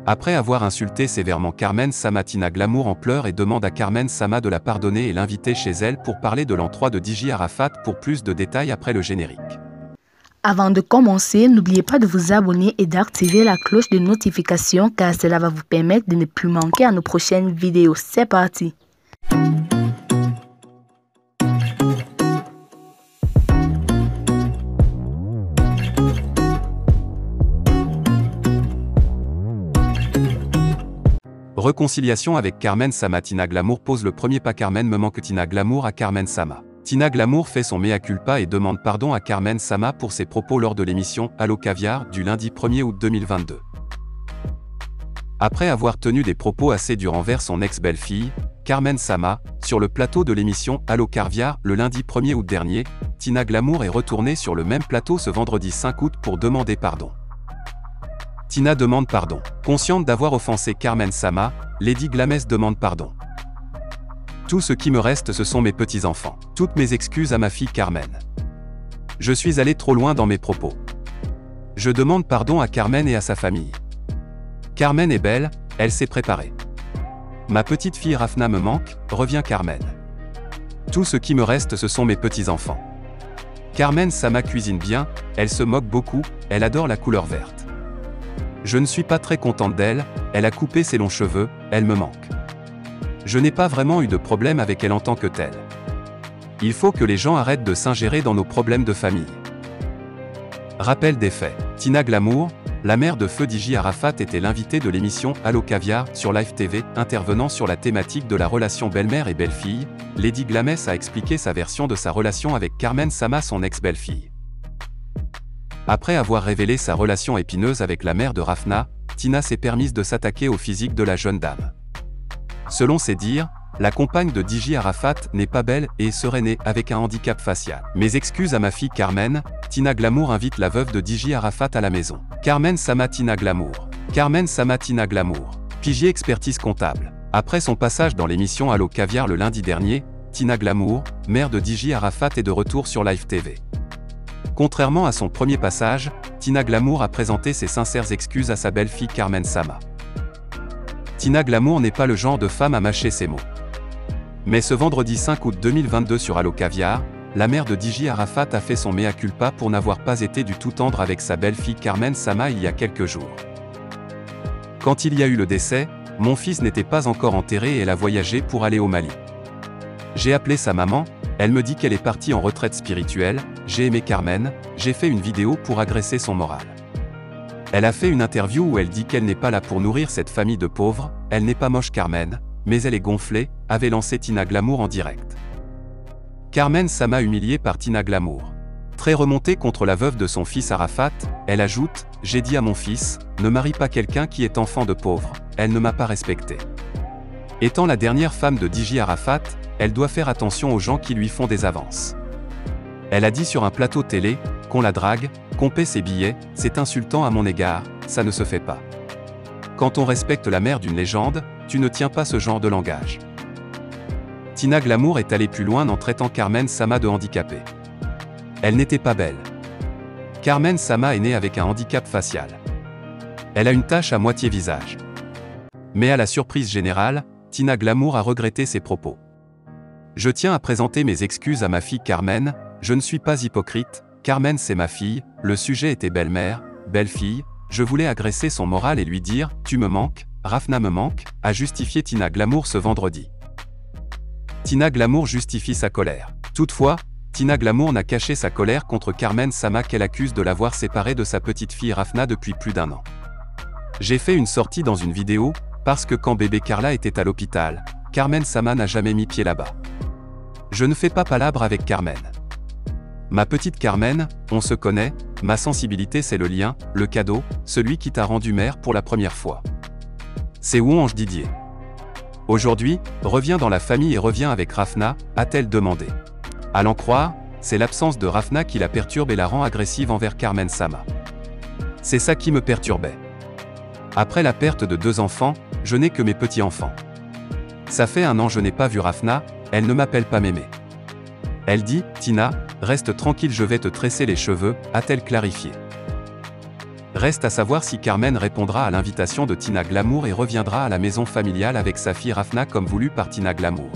Après avoir insulté sévèrement Carmen Sama, Tina Glamour en pleure et demande à Carmen Sama de la pardonner et l'inviter chez elle pour parler de l'an 3 de DJ Arafat pour plus de détails après le générique. Avant de commencer, n'oubliez pas de vous abonner et d'activer la cloche de notification car cela va vous permettre de ne plus manquer à nos prochaines vidéos. C'est parti! Réconciliation avec Carmen Sama. Tina Glamour pose le premier pas. Carmen me manque. Tina Glamour à Carmen Sama. Tina Glamour fait son mea culpa et demande pardon à Carmen Sama pour ses propos lors de l'émission Allo Caviar du lundi 1er août 2022. Après avoir tenu des propos assez durs envers son ex-belle-fille, Carmen Sama, sur le plateau de l'émission Allo Caviar le lundi 1er août dernier, Tina Glamour est retournée sur le même plateau ce vendredi 5 août pour demander pardon. Tina demande pardon. Consciente d'avoir offensé Carmen Sama, Lady Glamès demande pardon. Tout ce qui me reste, ce sont mes petits-enfants. Toutes mes excuses à ma fille Carmen. Je suis allé trop loin dans mes propos. Je demande pardon à Carmen et à sa famille. Carmen est belle, elle s'est préparée. Ma petite fille Rafna me manque, revient Carmen. Tout ce qui me reste, ce sont mes petits-enfants. Carmen Sama cuisine bien, elle se moque beaucoup, elle adore la couleur verte. Je ne suis pas très contente d'elle, elle a coupé ses longs cheveux, elle me manque. Je n'ai pas vraiment eu de problème avec elle en tant que telle. Il faut que les gens arrêtent de s'ingérer dans nos problèmes de famille. Rappel des faits. Tina Glamour, la mère de feu DJ Arafat, était l'invitée de l'émission Allo Caviar sur Live TV, intervenant sur la thématique de la relation belle-mère et belle-fille. Lady Glamès a expliqué sa version de sa relation avec Carmen Sama, son ex-belle-fille. Après avoir révélé sa relation épineuse avec la mère de Rafna, Tina s'est permise de s'attaquer au physique de la jeune dame. Selon ses dires, la compagne de DJ Arafat n'est pas belle et serait née avec un handicap facial. Mes excuses à ma fille Carmen. Tina Glamour invite la veuve de DJ Arafat à la maison. Carmen Sama, Tina Glamour. Carmen Sama, Tina Glamour. Pigier expertise comptable. Après son passage dans l'émission Allo Caviar le lundi dernier, Tina Glamour, mère de DJ Arafat, est de retour sur Live TV. Contrairement à son premier passage, Tina Glamour a présenté ses sincères excuses à sa belle-fille Carmen Sama. Tina Glamour n'est pas le genre de femme à mâcher ses mots. Mais ce vendredi 5 août 2022 sur Allo Caviar, la mère de DJ Arafat a fait son mea culpa pour n'avoir pas été du tout tendre avec sa belle-fille Carmen Sama il y a quelques jours. Quand il y a eu le décès, mon fils n'était pas encore enterré et elle a voyagé pour aller au Mali. J'ai appelé sa maman, elle me dit qu'elle est partie en retraite spirituelle. J'ai aimé Carmen, j'ai fait une vidéo pour agresser son moral. Elle a fait une interview où elle dit qu'elle n'est pas là pour nourrir cette famille de pauvres, elle n'est pas moche Carmen, mais elle est gonflée, avait lancé Tina Glamour en direct. Carmen Sama humiliée par Tina Glamour. Très remontée contre la veuve de son fils Arafat, elle ajoute « J'ai dit à mon fils, ne marie pas quelqu'un qui est enfant de pauvre, elle ne m'a pas respecté. » Étant la dernière femme de DJ Arafat, elle doit faire attention aux gens qui lui font des avances. Elle a dit sur un plateau télé qu'on la drague, qu'on paie ses billets, c'est insultant à mon égard, ça ne se fait pas. Quand on respecte la mère d'une légende, tu ne tiens pas ce genre de langage. Tina Glamour est allée plus loin en traitant Carmen Sama de handicapée. Elle n'était pas belle. Carmen Sama est née avec un handicap facial. Elle a une tache à moitié visage. Mais à la surprise générale, Tina Glamour a regretté ses propos. Je tiens à présenter mes excuses à ma fille Carmen, je ne suis pas hypocrite, Carmen c'est ma fille, le sujet était belle-mère, belle-fille, je voulais agresser son moral et lui dire « Tu me manques, Rafna me manque », a justifié Tina Glamour ce vendredi. Tina Glamour justifie sa colère. Toutefois, Tina Glamour n'a caché sa colère contre Carmen Sama qu'elle accuse de l'avoir séparée de sa petite fille Rafna depuis plus d'1 an. J'ai fait une sortie dans une vidéo, parce que quand bébé Carla était à l'hôpital, Carmen Sama n'a jamais mis pied là-bas. Je ne fais pas palabre avec Carmen. Ma petite Carmen, on se connaît, ma sensibilité c'est le lien, le cadeau, celui qui t'a rendu mère pour la première fois. C'est où Ange Didier. Aujourd'hui, reviens dans la famille et reviens avec Rafna, a-t-elle demandé. À l'en croire, c'est l'absence de Rafna qui la perturbe et la rend agressive envers Carmen Sama. C'est ça qui me perturbait. Après la perte de 2 enfants, je n'ai que mes petits-enfants. Ça fait 1 an je n'ai pas vu Rafna, elle ne m'appelle pas mémé. Elle dit, Tina, reste tranquille je vais te tresser les cheveux, a-t-elle clarifié. Reste à savoir si Carmen répondra à l'invitation de Tina Glamour et reviendra à la maison familiale avec sa fille Rafna comme voulu par Tina Glamour.